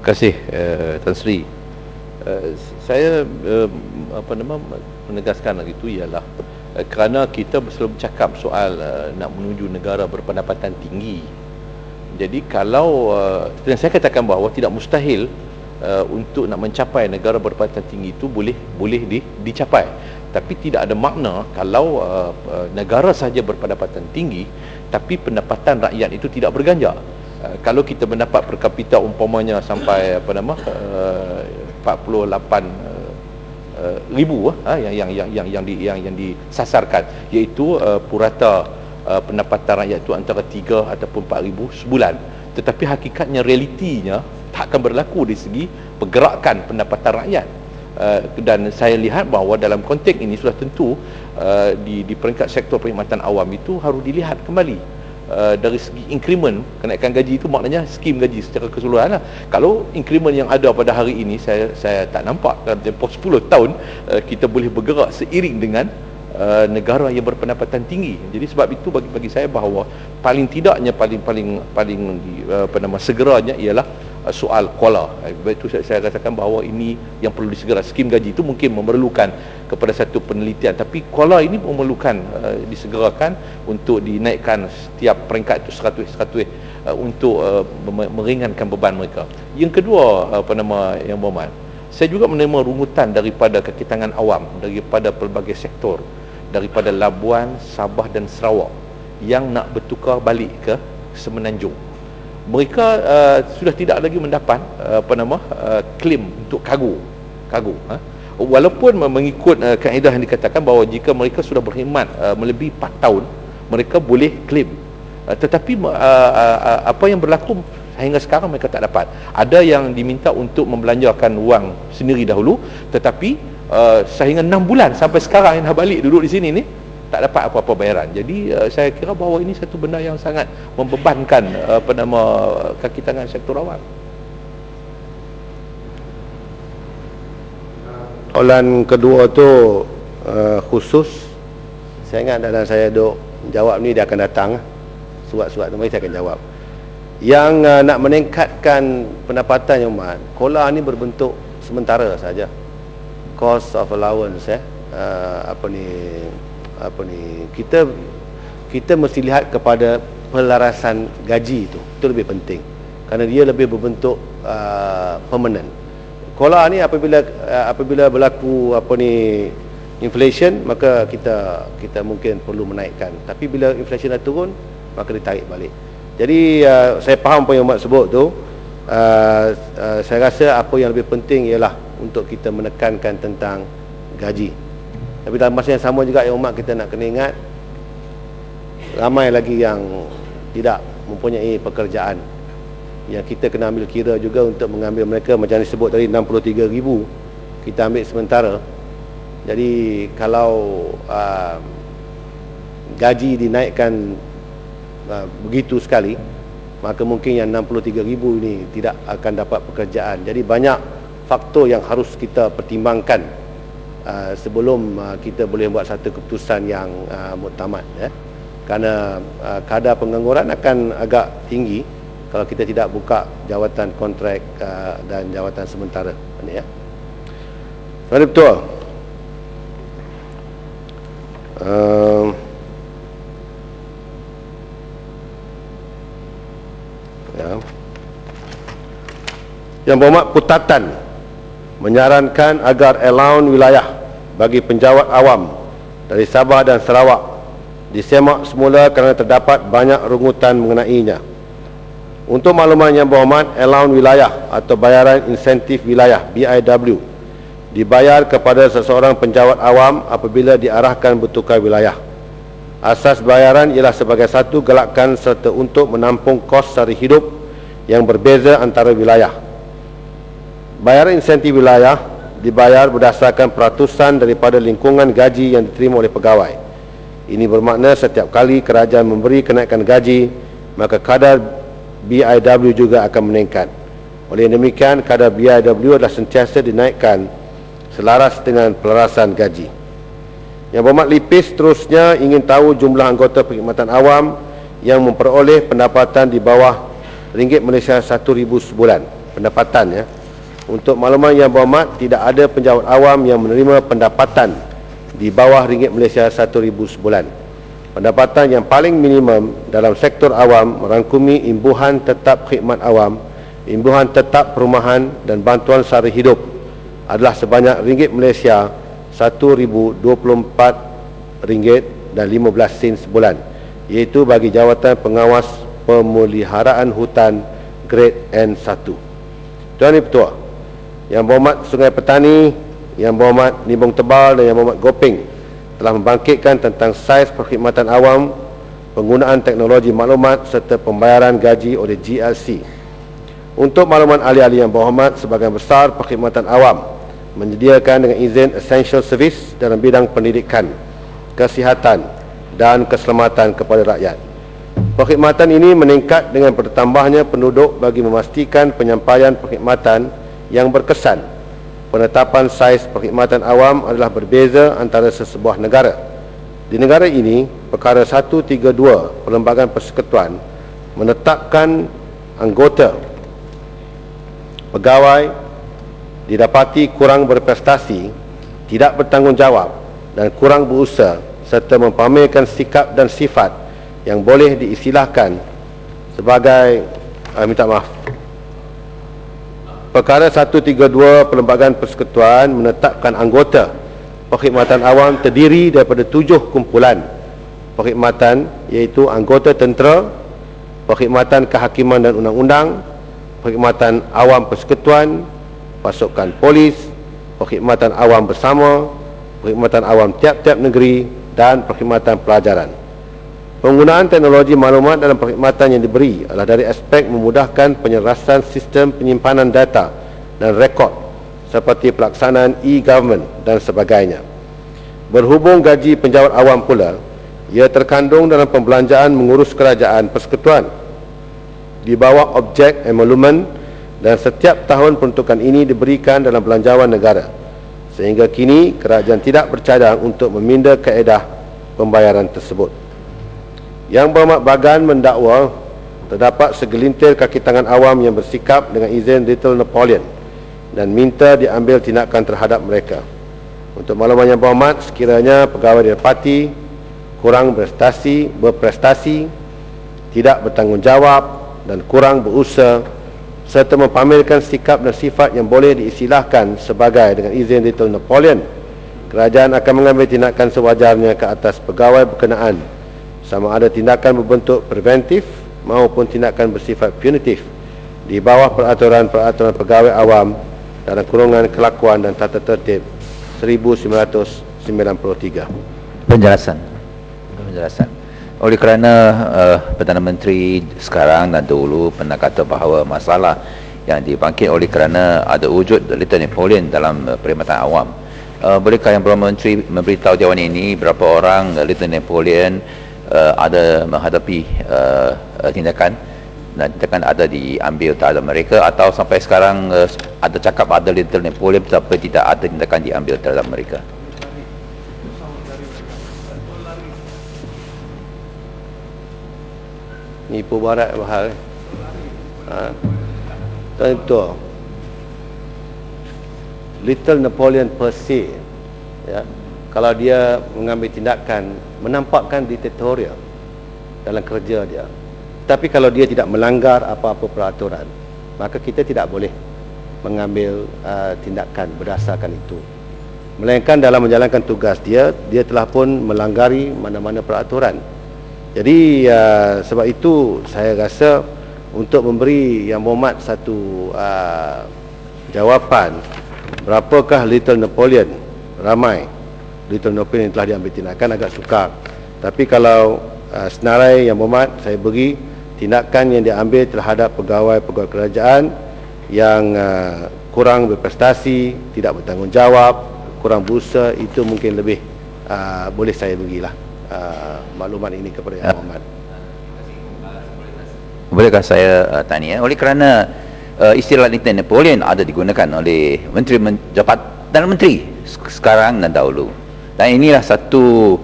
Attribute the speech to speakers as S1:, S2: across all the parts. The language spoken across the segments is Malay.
S1: Terima kasih Tan Sri. Saya menegaskan lagi itu ialah kerana kita selalu bercakap soal nak menuju negara berpendapatan tinggi. Jadi kalau dan saya katakan bahawa tidak mustahil untuk nak mencapai negara berpendapatan tinggi itu boleh dicapai. Tapi tidak ada makna kalau negara sahaja berpendapatan tinggi tapi pendapatan rakyat itu tidak berganjak. Kalau kita mendapat per kapita umpamanya sampai 48 ribu yang disasarkan, iaitu purata pendapatan rakyat itu antara 3 ataupun 4 ribu sebulan, tetapi hakikatnya realitinya tak akan berlaku di segi pergerakan pendapatan rakyat. Dan saya lihat bahawa dalam konteks ini sudah tentu di peringkat sektor perkhidmatan awam itu harus dilihat kembali. Dari segi increment kenaikan gaji itu maknanya skim gaji secara keseluruhan lah. Kalau increment yang ada pada hari ini saya tak nampak dalam tempoh 10 tahun kita boleh bergerak seiring dengan negara yang berpendapatan tinggi. Jadi sebab itu bagi saya bahawa paling tidaknya paling segeranya ialah soal kuala. Sebab itu saya katakan bahawa ini yang perlu disegera. Skim gaji itu mungkin memerlukan kepada satu penelitian, tapi kuala ini memerlukan disegerakan untuk dinaikkan setiap peringkat itu 100 untuk meringankan beban mereka. Yang kedua, Yang Berhormat, saya juga menerima rungutan daripada kaki tangan awam, daripada pelbagai sektor, daripada Labuan, Sabah dan Sarawak yang nak bertukar balik ke Semenanjung. Mereka sudah tidak lagi mendapat claim untuk kargo. Walaupun mengikut kaedah yang dikatakan bahawa jika mereka sudah berkhidmat melebihi 4 tahun, mereka boleh claim. Tetapi apa yang berlaku hingga sekarang mereka tak dapat. Ada yang diminta untuk membelanjakan wang sendiri dahulu, tetapi sehingga 6 bulan sampai sekarang yang dah balik duduk di sini ni tak dapat apa-apa bayaran. Jadi saya kira bahawa ini satu benda yang sangat membebankan kaki tangan sektor awam.
S2: Soalan kedua tu khusus, saya ingat dalam saya duk jawab ni dia akan datang. Surat-surat tu mari saya akan jawab. Yang nak meningkatkan pendapatan yang mat, KOLA ni berbentuk sementara saja. Cost of allowance kita mesti lihat kepada pelarasan gaji itu lebih penting kerana dia lebih berbentuk permanent. KOLA ni apabila berlaku inflation, maka kita mungkin perlu menaikkan, tapi bila inflation dah turun maka ditarik balik. Jadi saya faham apa yang Mak sebut tu. Saya rasa apa yang lebih penting ialah untuk kita menekankan tentang gaji. Tapi dalam masa yang sama juga yang umat kita nak kena ingat, ramai lagi yang tidak mempunyai pekerjaan, yang kita kena ambil kira juga untuk mengambil mereka. Macam disebut tadi 63,000 kita ambil sementara. Jadi kalau gaji dinaikkan begitu sekali, maka mungkin yang 63,000 ini tidak akan dapat pekerjaan. Jadi banyak faktor yang harus kita pertimbangkan sebelum kita boleh buat satu keputusan yang muktamad, kerana kadar pengangguran akan agak tinggi kalau kita tidak buka jawatan kontrak dan jawatan sementara ini, ya. Soalan betul. Yang Berhormat Putatan menyarankan agar allowance wilayah bagi penjawat awam dari Sabah dan Sarawak disemak semula kerana terdapat banyak rungutan mengenainya. Untuk makluman Yang Berhormat, allowance wilayah atau bayaran insentif wilayah BIW dibayar kepada seseorang penjawat awam apabila diarahkan bertukar wilayah. Asas bayaran ialah sebagai satu galakan serta untuk menampung kos sehari hidup yang berbeza antara wilayah. Bayaran insentif wilayah dibayar berdasarkan peratusan daripada lingkungan gaji yang diterima oleh pegawai. Ini bermakna setiap kali kerajaan memberi kenaikan gaji, maka kadar BIW juga akan meningkat. Oleh demikian, kadar BIW adalah sentiasa dinaikkan selaras dengan pelarasan gaji. Yang Berhormat Lipis terusnya ingin tahu jumlah anggota perkhidmatan awam yang memperoleh pendapatan di bawah RM1 Malaysia 1,000 sebulan. pendapatan, ya. Untuk makluman Yang Berhormat, tidak ada penjawat awam yang menerima pendapatan di bawah ringgit Malaysia 1,000 sebulan. Pendapatan yang paling minimum dalam sektor awam merangkumi imbuhan tetap khidmat awam, imbuhan tetap perumahan dan bantuan sara hidup adalah sebanyak ringgit Malaysia 1,024 ringgit dan 15 sen sebulan, iaitu bagi jawatan pengawas pemeliharaan hutan grade N1. Tuan Ketua, Yang Berhormat Sungai Petani, Yang Berhormat Nimbung Tebal dan Yang Berhormat Gopeng telah membangkitkan tentang saiz perkhidmatan awam, penggunaan teknologi maklumat serta pembayaran gaji oleh GLC. Untuk makluman ahli-ahli Yang Berhormat, sebahagian besar perkhidmatan awam menyediakan dengan izin essential service dalam bidang pendidikan, kesihatan dan keselamatan kepada rakyat. Perkhidmatan ini meningkat dengan bertambahnya penduduk bagi memastikan penyampaian perkhidmatan yang berkesan. Penetapan saiz perkhidmatan awam adalah berbeza antara sesebuah negara. Di negara ini, perkara 132 Perlembagaan Persekutuan menetapkan anggota pegawai didapati kurang berprestasi, tidak bertanggungjawab dan kurang berusaha serta mempamerkan sikap dan sifat yang boleh diistilahkan sebagai Perkara 132 Perlembagaan Persekutuan menetapkan anggota perkhidmatan awam terdiri daripada 7 kumpulan perkhidmatan, iaitu anggota tentera, perkhidmatan kehakiman dan undang-undang, perkhidmatan awam persekutuan, pasukan polis, perkhidmatan awam bersama, perkhidmatan awam tiap-tiap negeri dan perkhidmatan pelajaran. Penggunaan teknologi maklumat dalam perkhidmatan yang diberi adalah dari aspek memudahkan penyelarasan sistem penyimpanan data dan rekod seperti pelaksanaan e-government dan sebagainya. Berhubung gaji penjawat awam pula, ia terkandung dalam pembelanjaan mengurus kerajaan persekutuan di bawah objek emolumen, dan setiap tahun peruntukan ini diberikan dalam belanjawan negara, sehingga kini kerajaan tidak bercadang untuk meminda kaedah pembayaran tersebut. Yang Berhormat Bagan mendakwa terdapat segelintir kaki tangan awam yang bersikap dengan izin Little Napoleon dan minta diambil tindakan terhadap mereka. Untuk makluman Yang Berhormat, sekiranya pegawai didapati kurang berprestasi, tidak bertanggungjawab dan kurang berusaha serta mempamerkan sikap dan sifat yang boleh diistilahkan sebagai dengan izin Little Napoleon, kerajaan akan mengambil tindakan sewajarnya ke atas pegawai berkenaan, sama ada tindakan berbentuk preventif maupun tindakan bersifat punitif di bawah peraturan-peraturan pegawai awam dalam kurungan kelakuan dan tata tertib 1993.
S3: Penjelasan. Oleh kerana Perdana Menteri sekarang dan dahulu pernah kata bahawa masalah yang dibangkit oleh kerana ada wujud Little Napoleon dalam perkhidmatan awam, bolehkah Yang Berhormat Menteri memberitahu Dewan ini berapa orang Little Napoleon ada menghadapi tindakan ada diambil terhadap mereka, atau sampai sekarang ada cakap ada Little Napoleon tetapi tidak ada tindakan diambil terhadap mereka?
S2: Nipu barat bahal. Tentu Little Napoleon per se, ya, kalau dia mengambil tindakan menampakkan diktatorial dalam kerja dia, tapi kalau dia tidak melanggar apa-apa peraturan, maka kita tidak boleh mengambil tindakan berdasarkan itu. Melainkan dalam menjalankan tugas dia telah pun melanggari mana-mana peraturan. Jadi sebab itu saya rasa untuk memberi Yang Berhormat satu jawapan berapakah Little Napoleon, ramai Little Napoleon yang telah diambil tindakan, agak sukar. Tapi kalau senarai Yang Berhormat, saya beri tindakan yang diambil terhadap pegawai-pegawai kerajaan yang kurang berprestasi, tidak bertanggungjawab, kurang berusaha, itu mungkin lebih boleh saya berilah maklumat ini kepada Yang Berhormat.
S3: Bolehkah saya tanya, oleh kerana istilah Little Napoleon ada digunakan oleh Perdana Menteri sekarang dan dahulu, dan inilah satu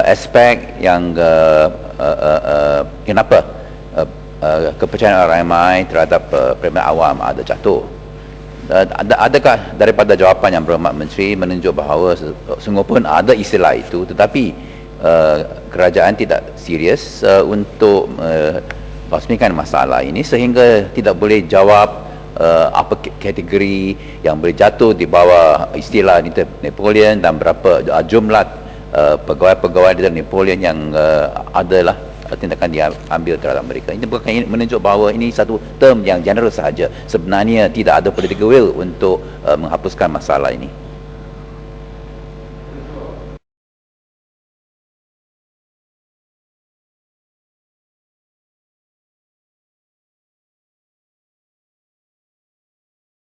S3: aspek yang kenapa kepercayaan orang ramai terhadap Parlimen Awam ada jatuh. Adakah daripada jawapan yang Berhormat Menteri menunjuk bahawa sungguh pun ada istilah itu, tetapi kerajaan tidak serius untuk basmikan masalah ini sehingga tidak boleh jawab apa kategori yang boleh jatuh di bawah istilah Napoleon dan berapa jumlah pegawai-pegawai dari Napoleon yang adalah tindakan diambil terhadap mereka. Ini bukan menunjuk bahawa ini satu term yang general sahaja. Sebenarnya tidak ada political will untuk menghapuskan masalah ini.